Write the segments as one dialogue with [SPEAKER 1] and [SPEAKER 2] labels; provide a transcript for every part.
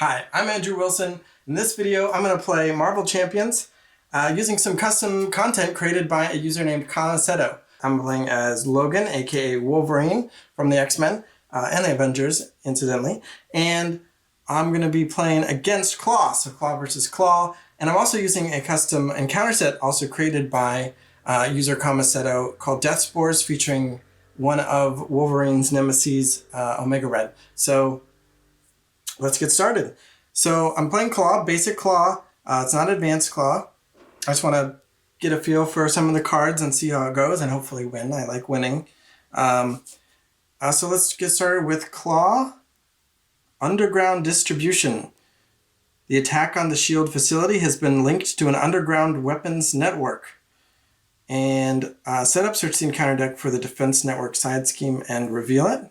[SPEAKER 1] Hi, I'm Andrew Wilson. In this video, I'm going to play Marvel Champions using some custom content created by a user named PHComassetto. I'm playing as Logan, aka Wolverine, from the X-Men and the Avengers, incidentally. And I'm going to be playing against Klaw, so Klaw versus Klaw. And I'm also using a custom encounter set also created by user Comassetto called Death Spores, featuring one of Wolverine's nemesis, Omega Red. So let's get started. So I'm playing Klaw, basic Klaw. It's not advanced Klaw. I just want to get a feel for some of the cards and see how it goes and hopefully win. I like winning. So let's get started with Klaw. Underground distribution. The attack on the shield facility has been linked to an underground weapons network. And set up search the encounter deck for the defense network side scheme and reveal it.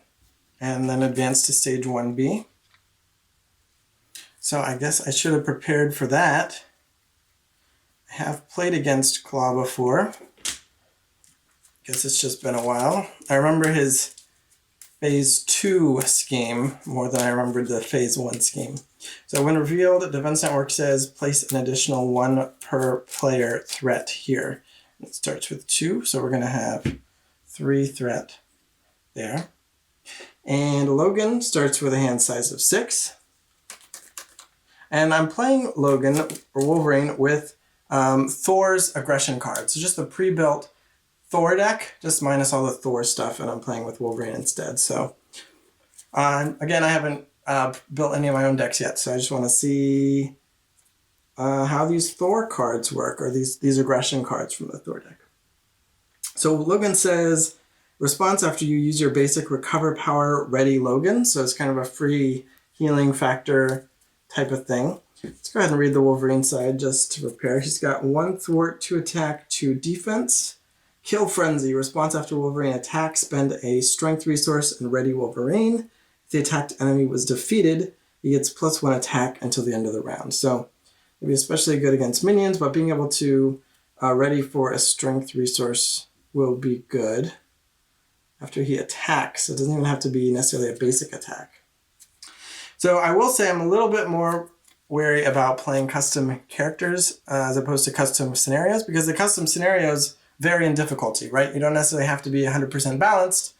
[SPEAKER 1] And then advance to stage 1B. So I guess I should have prepared for that. I have played against Klaw before. Guess it's just been a while. I remember his Phase 2 scheme more than I remembered the Phase 1 scheme. So when revealed, the Defense Network says place an additional 1 per player threat here. It starts with 2, so we're going to have 3 threat there. And Logan starts with a hand size of 6. And I'm playing Logan, or Wolverine, with Thor's aggression cards. So just the pre-built Thor deck, just minus all the Thor stuff, and I'm playing with Wolverine instead. So, again, I haven't built any of my own decks yet, so I just want to see how these Thor cards work, or these aggression cards from the Thor deck. So Logan says, response after you use your basic recover power ready Logan. So it's kind of a free healing factor type of thing. Let's go ahead and read the Wolverine side just to prepare. He's got 1 thwart, 2 attack, 2 defense. Kill Frenzy. Response after Wolverine attack, spend a strength resource and ready Wolverine. If the attacked enemy was defeated, he gets +1 attack until the end of the round. So it'll be especially good against minions, but being able to ready for a strength resource will be good after he attacks. It doesn't even have to be necessarily a basic attack. So I will say I'm a little bit more wary about playing custom characters as opposed to custom scenarios, because the custom scenarios vary in difficulty, right? You don't necessarily have to be 100% balanced.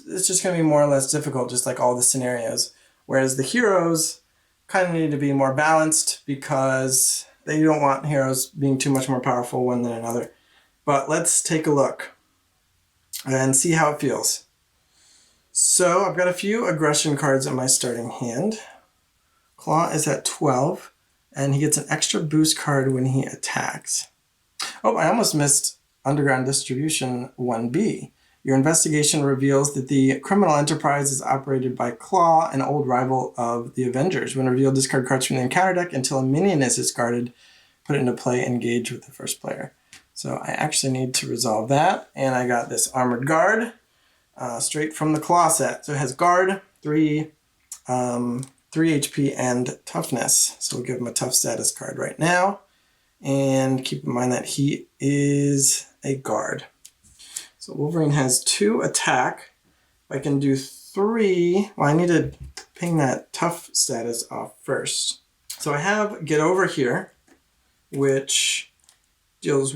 [SPEAKER 1] It's just going to be more or less difficult, just like all the scenarios. Whereas the heroes kind of need to be more balanced because you don't want heroes being too much more powerful one than another. But let's take a look and see how it feels. So I've got a few aggression cards in my starting hand. Klaw is at 12, and he gets an extra boost card when he attacks. Oh, I almost missed Underground Distribution 1B. Your investigation reveals that the criminal enterprise is operated by Klaw, an old rival of the Avengers. When revealed, discard cards from the encounter deck until a minion is discarded. Put it into play, engage with the first player. So I actually need to resolve that, and I got this Armored Guard. Straight from the Klaw set. So it has guard, 3 HP, and toughness. So we'll give him a tough status card right now. And keep in mind that he is a guard. So Wolverine has 2 attack. If I can do 3, well, I need to ping that tough status off first. So I have Get Over Here, which deals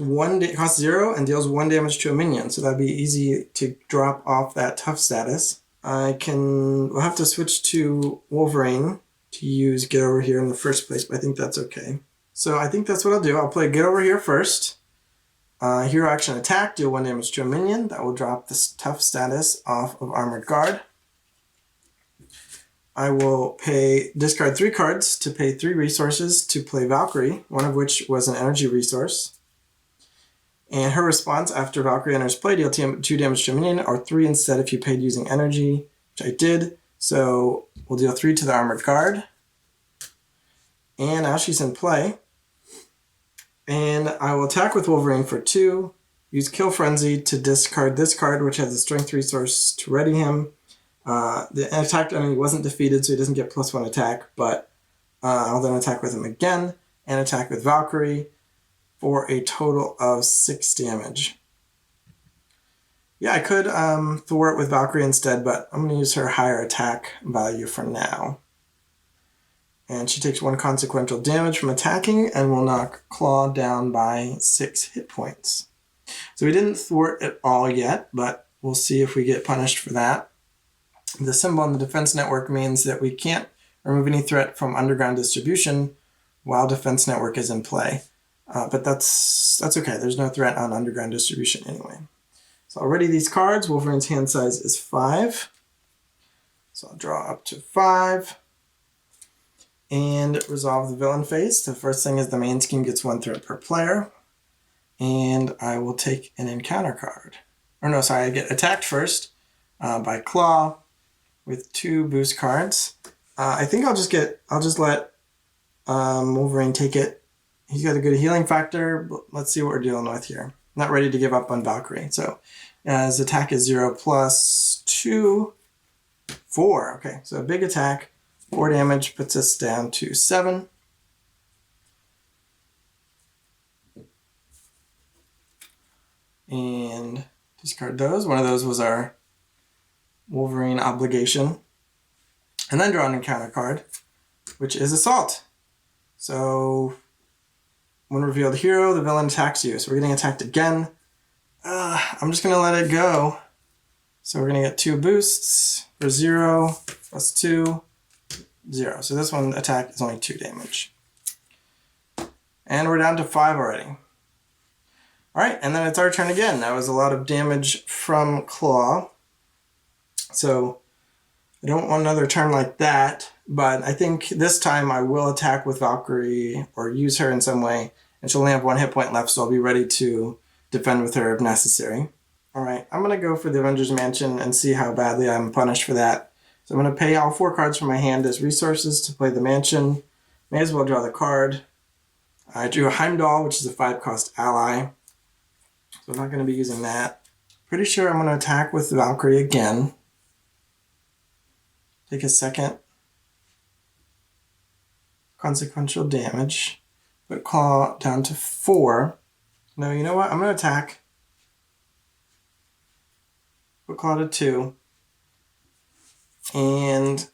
[SPEAKER 1] costs 0 and deals 1 damage to a minion, so that'd be easy to drop off that tough status. We'll have to switch to Wolverine to use Get Over Here in the first place, but I think that's okay. So I think that's what I'll do. I'll play Get Over Here first. Hero action attack, deal 1 damage to a minion. That will drop this tough status off of Armored Guard. I will discard 3 cards to pay 3 resources to play Valkyrie, one of which was an energy resource. And her response after Valkyrie enters play, deal 2 damage to a minion, or 3 instead if you paid using energy, which I did. So we'll deal 3 to the Armored Guard. And now she's in play. And I will attack with Wolverine for 2, use Kill Frenzy to discard this card, which has a strength resource to ready him. The attacked enemy wasn't defeated, so he doesn't get +1 attack, but I'll then attack with him again, and attack with Valkyrie for a total of 6 damage. Yeah, I could thwart with Valkyrie instead, but I'm going to use her higher attack value for now. And she takes 1 consequential damage from attacking and will knock Klaw down by 6 hit points. So we didn't thwart it all yet, but we'll see if we get punished for that. The symbol on the defense network means that we can't remove any threat from underground distribution while defense network is in play. But that's okay. There's no threat on underground distribution anyway. So already these cards, Wolverine's hand size is 5. So I'll draw up to 5 and resolve the villain phase. The first thing is the main scheme gets 1 threat per player. And I will take an encounter card. Or no, sorry, I get attacked first by Klaw with 2 boost cards. I think I'll just let Wolverine take it. He's got a good healing factor, but let's see what we're dealing with here. Not ready to give up on Valkyrie. So his attack is 0 plus 2, 4. Okay, so a big attack, 4 damage, puts us down to 7. And discard those. One of those was our Wolverine obligation. And then draw an encounter card, which is Assault. So when revealed hero, the villain attacks you. So we're getting attacked again. I'm just going to let it go. So we're going to get 2 boosts for 0 plus 2, 0. So this one attack is only 2 damage. And we're down to 5 already. Alright, and then it's our turn again. That was a lot of damage from Klaw. So I don't want another turn like that, but I think this time I will attack with Valkyrie or use her in some way, and she'll only have 1 hit point left, so I'll be ready to defend with her if necessary. Alright, I'm going to go for the Avengers Mansion and see how badly I'm punished for that. So I'm going to pay all 4 cards from my hand as resources to play the Mansion. May as well draw the card. I drew a Heimdall, which is a 5-cost ally. So I'm not going to be using that. Pretty sure I'm going to attack with Valkyrie again. Take a second. Consequential damage. Put Klaw down to 4. No, you know what? I'm going to attack. Put Klaw to 2. And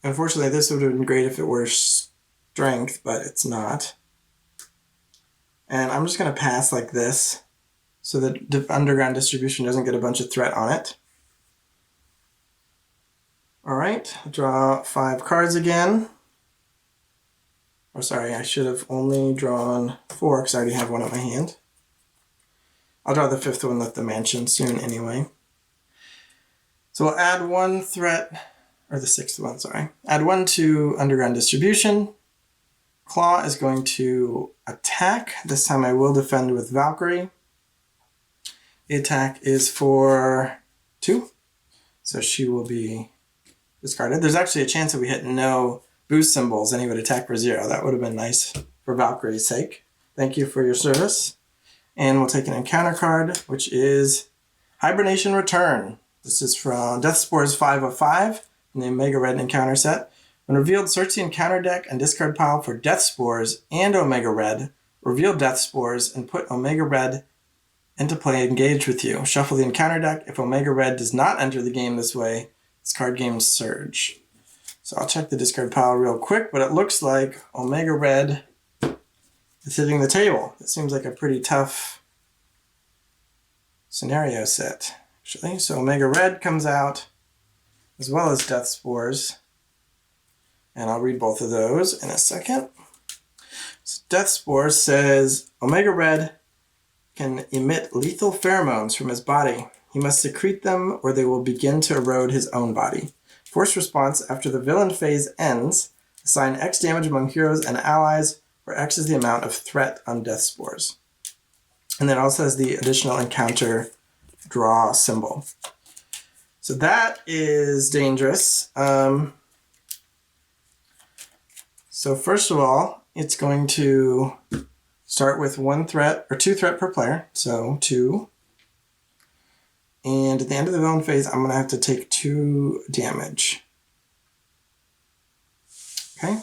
[SPEAKER 1] unfortunately, this would have been great if it were strength, but it's not. And I'm just going to pass like this, so that underground distribution doesn't get a bunch of threat on it. Alright, draw 5 cards again. Or sorry, I should have only drawn 4 because I already have 1 in my hand. I'll draw the 5th one with the Mansion soon anyway. So we'll add 1 threat, or the 6th one, sorry. Add 1 to underground distribution. Klaw is going to attack. This time I will defend with Valkyrie. The attack is for 2, so she will be discarded. There's actually a chance that we hit no boost symbols and he would attack for 0. That would have been nice for Valkyrie's sake. Thank you for your service. And we'll take an encounter card, which is Hibernation Return. This is from Death Spores 5 of 5 in the Omega Red encounter set. When revealed, search the encounter deck and discard pile for Death Spores and Omega Red. Reveal Death Spores and put Omega Red into play engaged with you. Shuffle the encounter deck. If Omega Red does not enter the game this way, discard game's Surge. So I'll check the discard pile real quick, but it looks like Omega Red is hitting the table. It seems like a pretty tough scenario set, actually. So Omega Red comes out, as well as Death Spores. And I'll read both of those in a second. So Death Spores says, Omega Red can emit lethal pheromones from his body. He must secrete them or they will begin to erode his own body. Force response, after the villain phase ends, assign X damage among heroes and allies, where X is the amount of threat on Death Spores. And then it also has the additional encounter draw symbol. So that is dangerous. So first of all, it's going to start with 1 threat, or 2 threat per player, so 2. And at the end of the villain phase, I'm going to have to take 2 damage. Okay?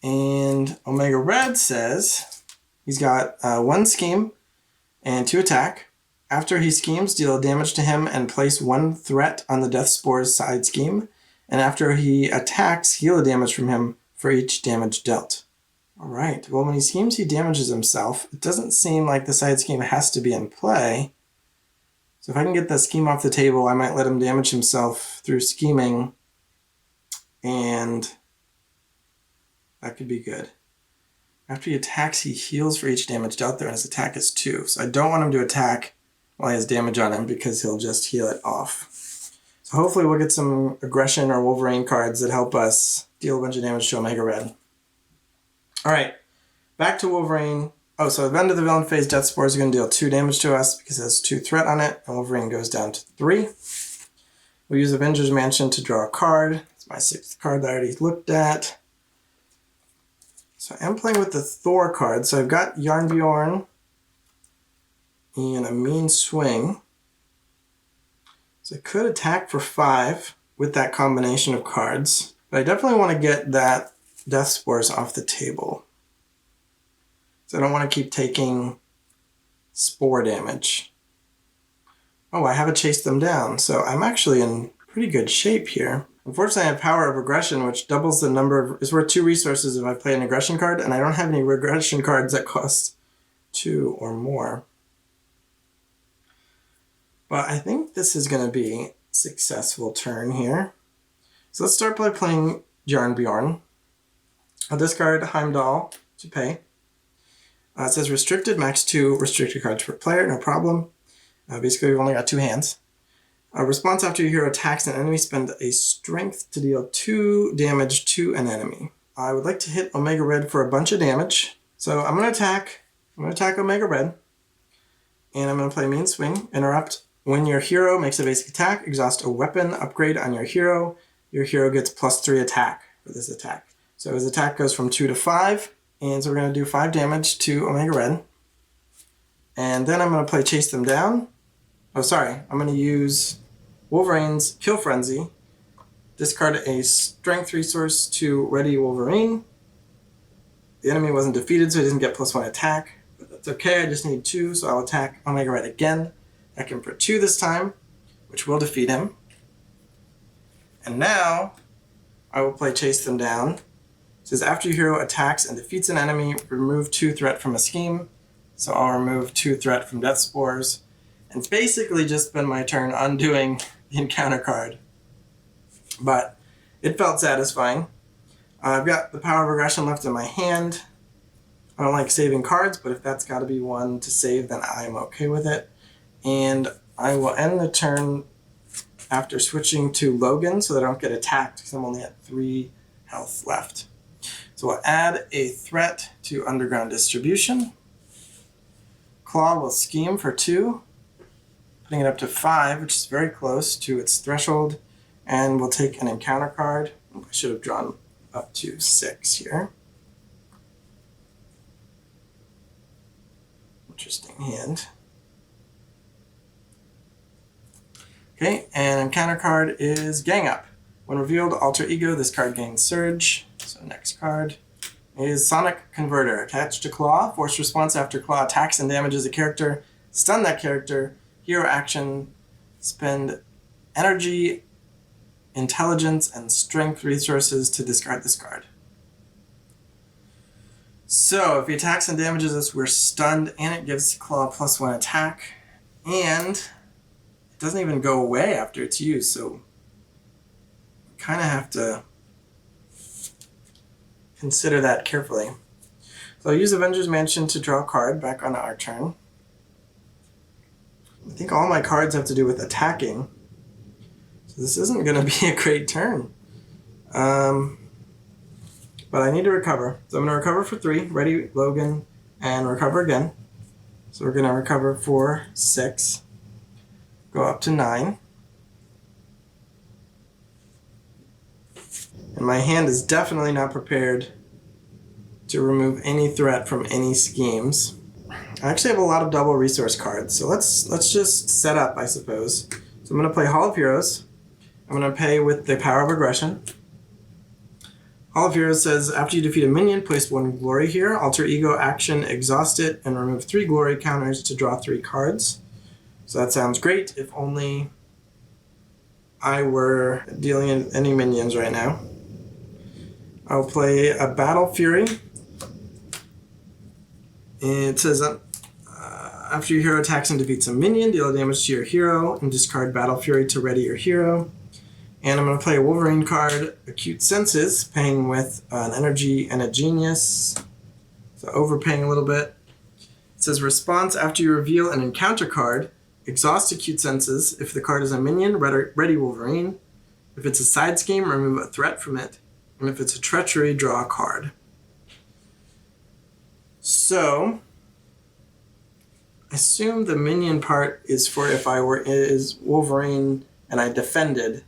[SPEAKER 1] And Omega Red says he's got 1 scheme and 2 attack. After he schemes, deal damage to him and place 1 threat on the Death Spores side scheme. and after he attacks, heal the damage from him for each damage dealt. All right, well, when he schemes, he damages himself. It doesn't seem like the side scheme has to be in play. So if I can get the scheme off the table, I might let him damage himself through scheming, and that could be good. After he attacks, he heals for each damage dealt there, and his attack is 2. So I don't want him to attack while he has damage on him because he'll just heal it off. So hopefully we'll get some aggression or Wolverine cards that help us deal a bunch of damage to Omega Red. Alright, back to Wolverine. Oh, so at the end of the villain phase, Death Spores are going to deal 2 damage to us because it has 2 threat on it, and Wolverine goes down to 3. We'll use Avengers Mansion to draw a card. It's my 6th card that I already looked at. So I am playing with the Thor card. So I've got Yarnbjorn and a mean swing. So I could attack for 5 with that combination of cards, but I definitely want to get that Death Spores off the table. So I don't want to keep taking spore damage. Oh, I haven't chased them down, so I'm actually in pretty good shape here. Unfortunately, I have Power of Aggression, which doubles the number of... is worth 2 resources if I play an aggression card, and I don't have any aggression cards that cost 2 or more. But I think this is going to be a successful turn here. So let's start by playing Yarnbjorn. I'll discard Heimdall to pay. It says restricted, max 2 restricted cards per player, no problem. Basically, we've only got 2 hands. Response after your hero attacks an enemy, spend a strength to deal 2 damage to an enemy. I would like to hit Omega Red for a bunch of damage. So I'm going to attack Omega Red. And I'm going to play Mean Swing, interrupt. When your hero makes a basic attack, exhaust a weapon upgrade on your hero. Your hero gets +3 attack for this attack. So his attack goes from 2 to 5. And so we're going to do 5 damage to Omega Red. And then I'm going to play Chase Them Down. Oh, sorry. I'm going to use Wolverine's Kill Frenzy. Discard a strength resource to ready Wolverine. The enemy wasn't defeated, so he doesn't get +1 attack. But that's okay. I just need 2, so I'll attack Omega Red again. I can for 2 this time, which will defeat him. And now I will play Chase Them Down. It says after your hero attacks and defeats an enemy, remove 2 threat from a scheme. So I'll remove 2 threat from Death Spores. And it's basically just been my turn undoing the encounter card. But it felt satisfying. I've got the Power of Aggression left in my hand. I don't like saving cards, but if that's got to be one to save, then I'm okay with it. And I will end the turn after switching to Logan so that I don't get attacked because I'm only at 3 health left. So we'll add a threat to Underground Distribution. Klaw will scheme for 2, putting it up to 5, which is very close to its threshold. And we'll take an encounter card. I should have drawn up to 6 here. Interesting hand. Okay, and encounter card is Gang Up. When revealed, Alter Ego, this card gains Surge. So next card is Sonic Converter. Attached to Klaw, force response after Klaw attacks and damages a character. Stun that character. Hero action. Spend energy, intelligence, and strength resources to discard this card. So if he attacks and damages us, we're stunned, and it gives Klaw +1 attack. And it doesn't even go away after it's used, so we kind of have to consider that carefully. So I'll use Avengers Mansion to draw a card back on our turn. I think all my cards have to do with attacking. So this isn't going to be a great turn. But I need to recover. So I'm going to recover for 3, ready Logan, and recover again. So we're going to recover for 6. Go up to 9. And my hand is definitely not prepared to remove any threat from any schemes. I actually have a lot of double resource cards, so let's just set up, I suppose. So I'm going to play Hall of Heroes. I'm going to pay with the Power of Aggression. Hall of Heroes says, after you defeat a minion, place 1 glory here. Alter Ego action, exhaust it, and remove 3 glory counters to draw 3 cards. So that sounds great, if only I were dealing any minions right now. I'll play a Battle Fury. And it says, after your hero attacks and defeats a minion, deal damage to your hero and discard Battle Fury to ready your hero. And I'm going to play a Wolverine card, Acute Senses, paying with an energy and a genius. So overpaying a little bit. It says, response after you reveal an encounter card, exhaust Acute Senses. If the card is a minion, ready Wolverine. If it's a side scheme, remove a threat from it. And if it's a treachery, draw a card. So, I assume the minion part is for if is Wolverine and I defended.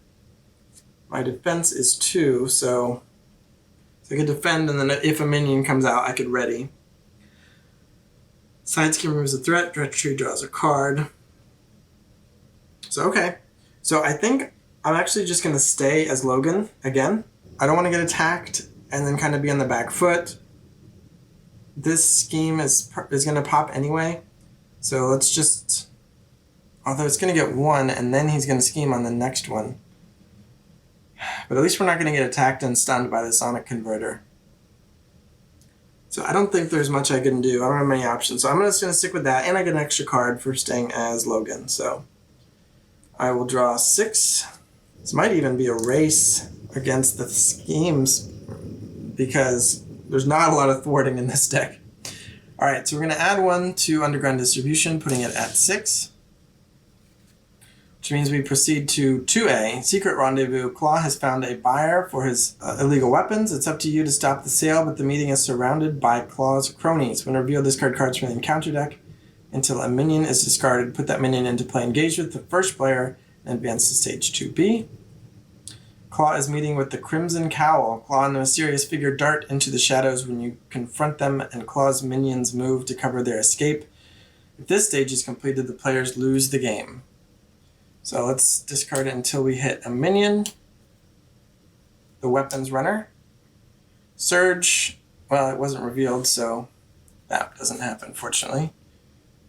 [SPEAKER 1] My defense is 2, so I could defend, and then if a minion comes out, I could ready. Side scheme removes a threat, treachery draws a card. So, okay. So I think I'm actually just going to stay as Logan again. I don't want to get attacked and then kind of be on the back foot. This scheme is going to pop anyway. So let's just... Although it's going to get 1, and then he's going to scheme on the next one. But at least we're not going to get attacked and stunned by the Sonic Converter. So I don't think there's much I can do. I don't have many options. So I'm just going to stick with that, and I get an extra card for staying as Logan. So I will draw 6. This might even be a race against the schemes because there's not a lot of thwarting in this deck. Alright, so we're going to add 1 to Underground Distribution, putting it at 6. Which means we proceed to 2A, Secret Rendezvous. Klaw has found a buyer for his illegal weapons. It's up to you to stop the sale, but the meeting is surrounded by Klaw's cronies. When revealed, discard cards from the encounter deck until a minion is discarded. Put that minion into play engaged with the first player and advance to stage 2B. Klaw is meeting with the Crimson Cowl. Klaw and the mysterious figure dart into the shadows when you confront them, and Klaw's minions move to cover their escape. If this stage is completed, the players lose the game. So let's discard it until we hit a minion. The Weapons Runner. Surge. Well, it wasn't revealed, so that doesn't happen, fortunately.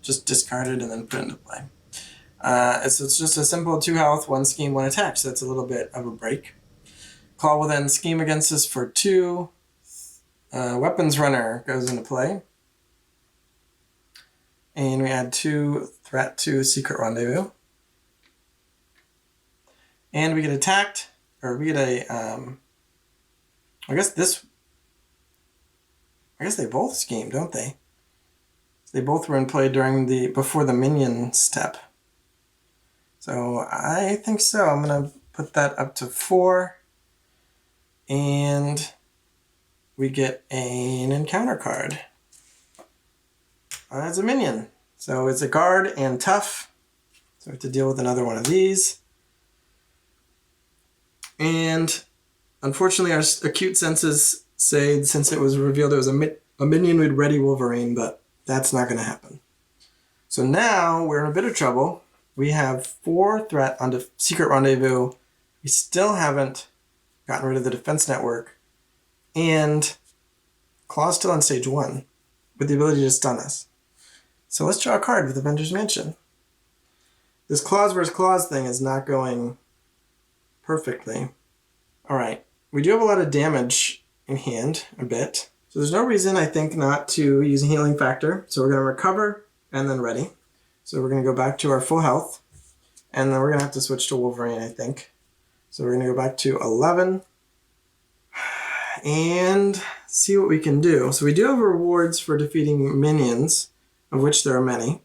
[SPEAKER 1] Just discard it and then put it into play. So it's just a simple 2 health, 1 scheme, 1 attack. So that's a little bit of a break. Claw will then scheme against us for 2. Weapons Runner goes into play. And we add 2 threat to Secret Rendezvous. And we get attacked, or we get a, I guess they both scheme, don't they? They both were in play before the minion step. So I think so. I'm going to put that up to 4. And we get an encounter card. It's a minion. So it's a guard and tough. So we have to deal with another one of these. And unfortunately, our acute senses say, since it was revealed it was a minion, we'd ready Wolverine, but that's not going to happen. So now we're in a bit of trouble. We have 4 threat onto Secret Rendezvous. We still haven't gotten rid of the defense network. And Klaw's still on stage 1 with the ability to stun us. So let's draw a card with Avengers Mansion. This Claws versus Claws thing is not going perfectly. Alright, we do have a lot of damage in hand, a bit. So there's no reason, I think, not to use a healing factor. So we're going to recover and then ready. So we're going to go back to our full health. And then we're going to have to switch to Wolverine, I think. So we're going to go back to 11. And see what we can do. So we do have rewards for defeating minions, of which there are many.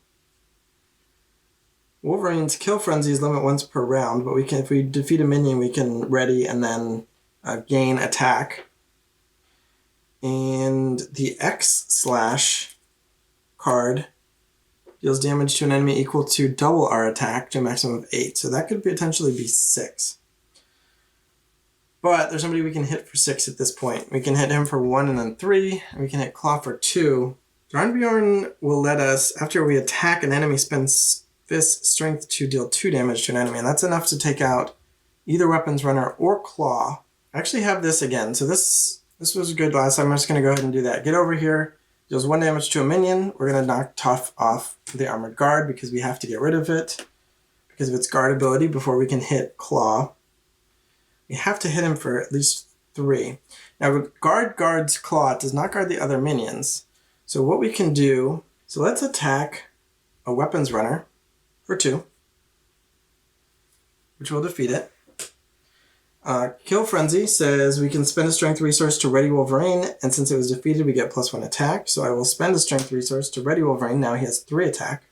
[SPEAKER 1] Wolverine's kill frenzy is limit once per round, but if we defeat a minion, we can ready and then gain attack. And the X/ card deals damage to an enemy equal to double our attack to a maximum of 8. So that could potentially be 6. But there's somebody we can hit for 6 at this point. We can hit him for 1 and then 3, and we can hit Klaw for 2. Jarnbjorn will let us, after we attack an enemy, spend Fist Strength to deal 2 damage to an enemy, and that's enough to take out either Weapons Runner or Klaw. I actually have this again, so this was good last time. I'm just going to go ahead and do that. Get over here, deals 1 damage to a minion. We're going to knock Tough off the Armored Guard because we have to get rid of it. because of its guard ability before we can hit Klaw. We have to hit him for at least 3. Now, guard guards Klaw. It does not guard the other minions. So what we can do, so let's attack a weapons runner for 2, which will defeat it. Kill Frenzy says we can spend a strength resource to ready Wolverine, and since it was defeated, we get +1 attack. So I will spend a strength resource to ready Wolverine. Now he has 3 attack.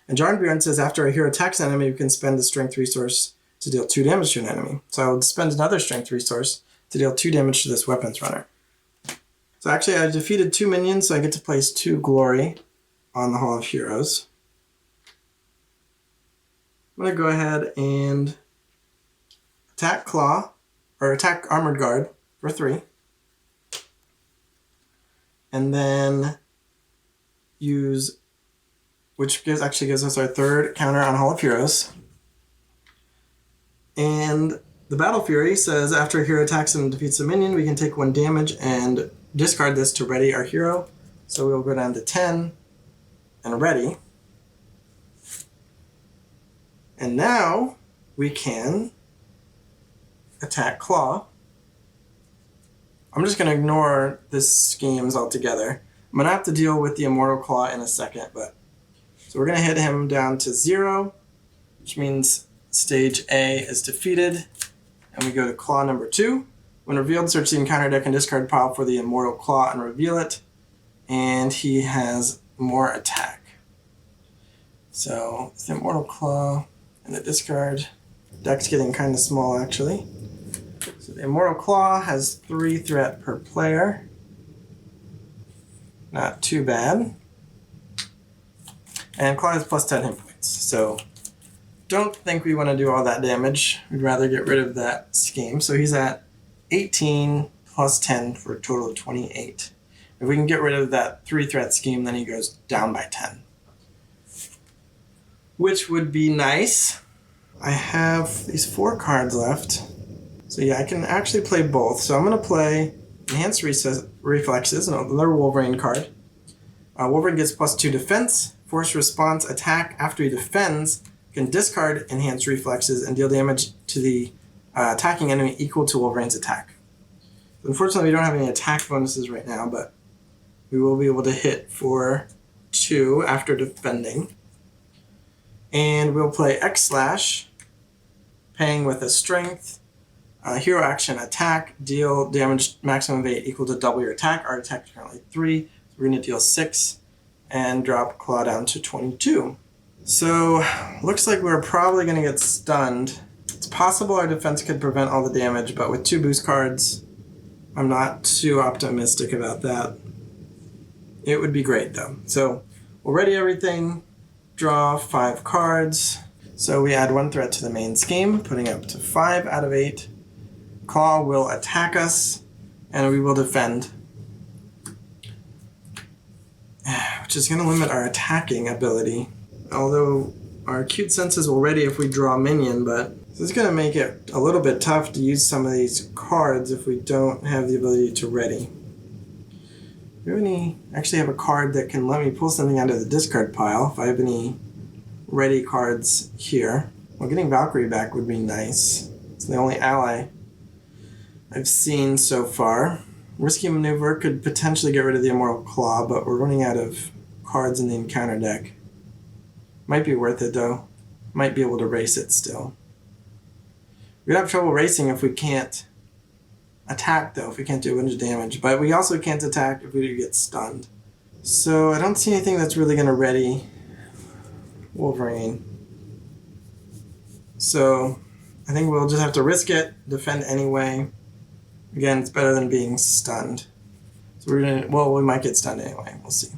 [SPEAKER 1] And Jarnbjorn says after a hero attacks an enemy, we can spend a strength resource to deal 2 damage to an enemy. So I will spend another strength resource to deal 2 damage to this weapons runner. So actually I defeated 2 minions, so I get to place 2 glory on the Hall of Heroes. I'm going to go ahead and attack Klaw, or attack Armored Guard for 3. And then use, which actually gives us our 3rd counter on Hall of Heroes. And the Battle Fury says after a hero attacks and defeats a minion, we can take 1 damage and discard this to ready our hero. So we'll go down to 10 and ready. And now we can attack Klaw. I'm just going to ignore this schemes altogether. I'm going to have to deal with the Immortal Klaw in a second, but so we're going to hit him down to 0, which means stage A is defeated, and we go to Klaw number 2. When revealed, search the encounter deck and discard pile for the Immortal Klaw and reveal it, and he has more attack. So the Immortal Klaw and the discard deck's getting kind of small actually. So the Immortal Klaw has 3 threat per player. Not too bad. And Klaw has +10 hit points. So don't think we want to do all that damage. We'd rather get rid of that scheme. So he's at 18 plus 10 for a total of 28. If we can get rid of that 3 threat scheme, then he goes down by 10. Which would be nice. I have these 4 cards left. So yeah, I can actually play both. So I'm going to play Enhanced Reflexes, another Wolverine card. Wolverine gets +2 defense, force response, attack. After he defends, can discard Enhanced Reflexes and deal damage to the attacking enemy equal to Wolverine's attack. Unfortunately, we don't have any attack bonuses right now, but we will be able to hit for 2 after defending. And we'll play X/, paying with a strength. Hero action attack, deal damage maximum of 8 equal to double your attack. Our attack is currently 3, so we're going to deal 6 and drop Klaw down to 22. So, looks like we're probably going to get stunned. It's possible our defense could prevent all the damage, but with 2 boost cards, I'm not too optimistic about that. It would be great though. So, we'll ready everything, draw 5 cards. So we add 1 threat to the main scheme, putting up to 5 out of 8. Klaw will attack us, and we will defend, which is going to limit our attacking ability. Although our acute senses will ready if we draw a minion, but this is going to make it a little bit tough to use some of these cards if we don't have the ability to ready. Actually have a card that can let me pull something out of the discard pile if I have any ready cards here. Well, getting Valkyrie back would be nice. It's the only ally I've seen so far. Risky Maneuver could potentially get rid of the Immortal Klaw, but we're running out of cards in the encounter deck. Might be worth it though. Might be able to race it still. We'd have trouble racing if we can't attack though, if we can't do a bunch of damage. But we also can't attack if we do get stunned. So I don't see anything that's really going to ready Wolverine. So I think we'll just have to risk it, defend anyway. Again, it's better than being stunned. So we're gonna, well, we might get stunned anyway, we'll see.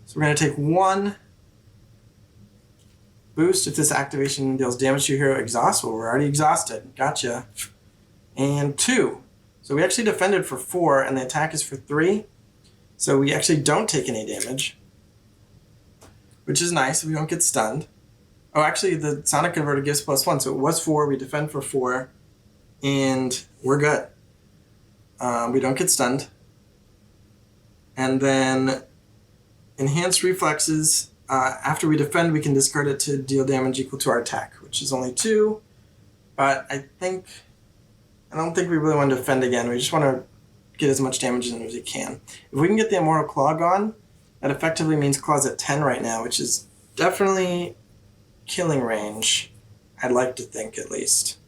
[SPEAKER 1] So we're gonna take 1 boost if this activation deals damage to your hero. Exhaust, well, we're already exhausted, gotcha. And 2, so we actually defended for 4 and the attack is for 3. So we actually don't take any damage, which is nice, we don't get stunned. Oh, actually, the Sonic Converter gives +1, so it was 4, we defend for 4, and we're good. We don't get stunned. And then Enhanced Reflexes after we defend, we can discard it to deal damage equal to our attack, which is only 2. But I don't think we really want to defend again. We just want to get as much damage in as we can. If we can get the Immortal Claw gone, that effectively means Claw's at 10 right now, which is definitely killing range. I'd like to think, at least.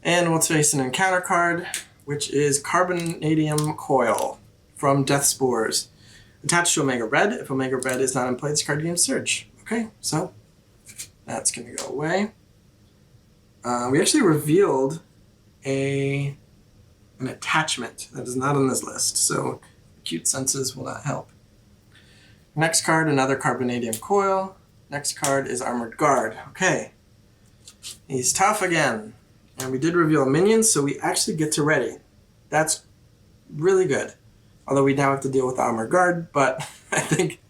[SPEAKER 1] And we'll face an encounter card, which is Carbonadium Coil from Death Spores. Attached to Omega Red. If Omega Red is not in play, this card gains Surge. Okay, so that's going to go away. We actually revealed an attachment that is not on this list, so Acute Senses will not help. Next card, another Carbonadium Coil. Next card is Armored Guard. Okay, he's tough again. And we did reveal a minion, so we actually get to ready. That's really good. Although we now have to deal with the Armored Guard, but I think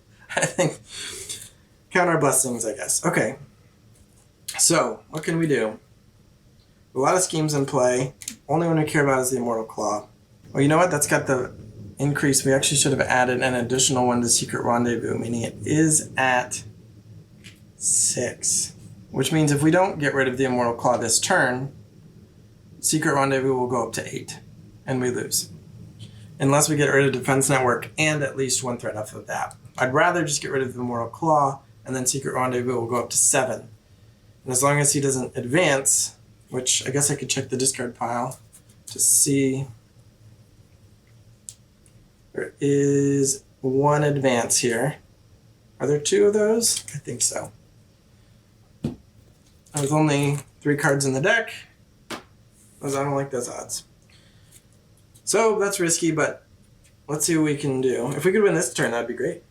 [SPEAKER 1] count our blessings, I guess. Okay, so what can we do? A lot of schemes in play. Only one we care about is the Immortal Claw. Well, you know what? That's got the increase. We actually should have added an additional one to Secret Rendezvous, meaning it is at 6. Which means if we don't get rid of the Immortal Claw this turn, Secret Rendezvous will go up to 8, and we lose. Unless we get rid of Defense Network and at least one threat off of that. I'd rather just get rid of the Immortal Claw, and then Secret Rendezvous will go up to 7. And as long as he doesn't advance, which I guess I could check the discard pile to see. There is 1 advance here. Are there 2 of those? I think so. There's only 3 cards in the deck. I don't like those odds. So that's risky, but let's see what we can do. If we could win this turn, that'd be great.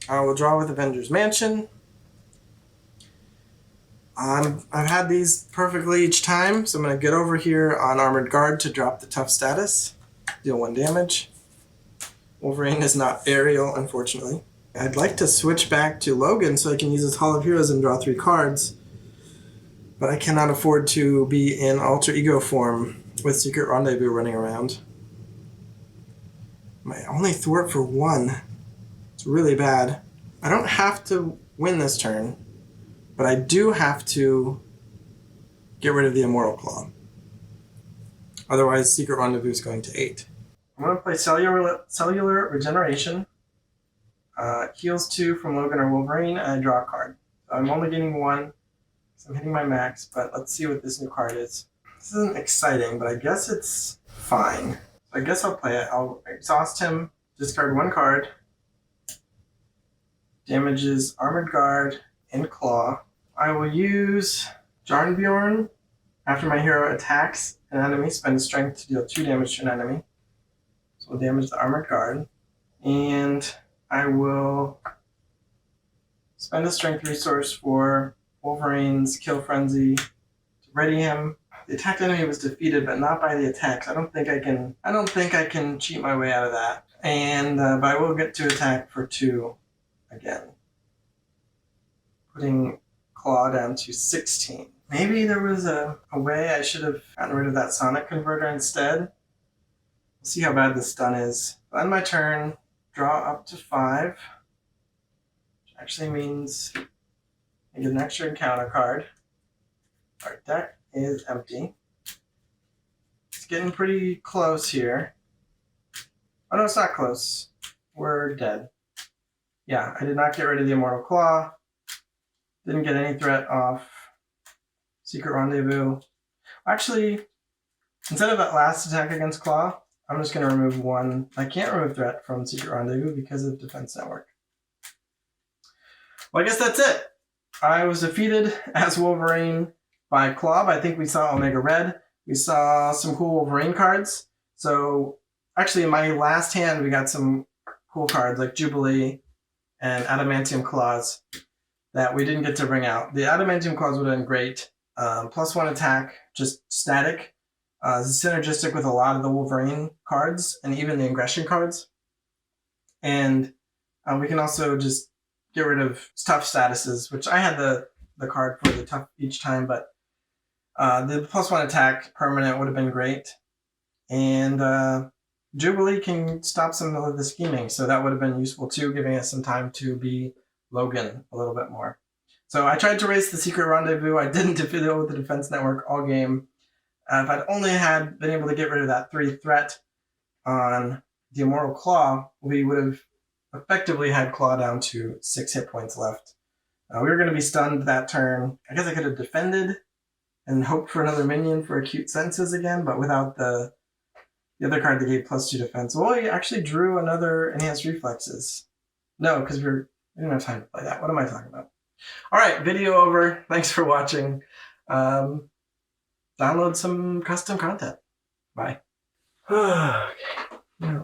[SPEAKER 1] We'll draw with Avengers Mansion. I've had these perfectly each time, so I'm going to get over here on Armored Guard to drop the tough status. Deal 1 damage. Wolverine is not aerial, unfortunately. I'd like to switch back to Logan so I can use his Hall of Heroes and draw 3 cards. But I cannot afford to be in alter ego form with Secret Rendezvous running around. My only thwart for 1. It's really bad. I don't have to win this turn, but I do have to get rid of the Immortal Claw. Otherwise, Secret Rendezvous is going to 8. I'm going to play Cellular Regeneration. Heals 2 from Logan or Wolverine, and I draw a card. So I'm only getting 1, so I'm hitting my max, but let's see what this new card is. This isn't exciting, but I guess it's fine. I guess I'll play it. I'll exhaust him, discard 1 card. Damages Armored Guard and Claw. I will use Jarnbjorn. After my hero attacks an enemy, spend a strength to deal 2 damage to an enemy. So we'll damage the Armored Guard. And I will spend a strength resource for Wolverine's Kill Frenzy to ready him. The attacked enemy was defeated, but not by the attacks. I don't think I can cheat my way out of that. And but I will get to attack for 2 again. Putting Claw down to 16. Maybe there was a way I should have gotten rid of that Sonic Converter instead. We'll see how bad this stun is. On my turn, draw up to 5. Which actually means I get an extra encounter card. Our deck is empty. It's getting pretty close here. Oh no, it's not close. We're dead. Yeah, I did not get rid of the Immortal Claw. Didn't get any threat off Secret Rendezvous. Actually, instead of that last attack against Klaw, I'm just going to remove 1. I can't remove threat from Secret Rendezvous because of Defense Network. Well, I guess that's it. I was defeated as Wolverine by Klaw. I think we saw Omega Red. We saw some cool Wolverine cards. So, actually, in my last hand, we got some cool cards like Jubilee and Adamantium Claws that we didn't get to bring out. The Adamantium Claws would have been great. +1 attack, just static. It's synergistic with a lot of the Wolverine cards and even the Ingression cards. And we can also just get rid of tough statuses, which I had the card for the tough each time, but the +1 attack permanent would have been great. And Jubilee can stop some of the scheming, so that would have been useful too, giving us some time to be Logan a little bit more. So I tried to race the Secret Rendezvous. I didn't deal with the Defense Network all game. If I'd only been able to get rid of that 3 threat on the Immortal Klaw, we would have effectively had Klaw down to 6 hit points left. We were going to be stunned that turn. I guess I could have defended and hoped for another minion for Acute Senses again, but without the other card that gave +2 defense. Well, he actually drew another Enhanced Reflexes. No, because we didn't have time to play that. What am I talking about? All right, video over. Thanks for watching. Download some custom content. Bye. Okay.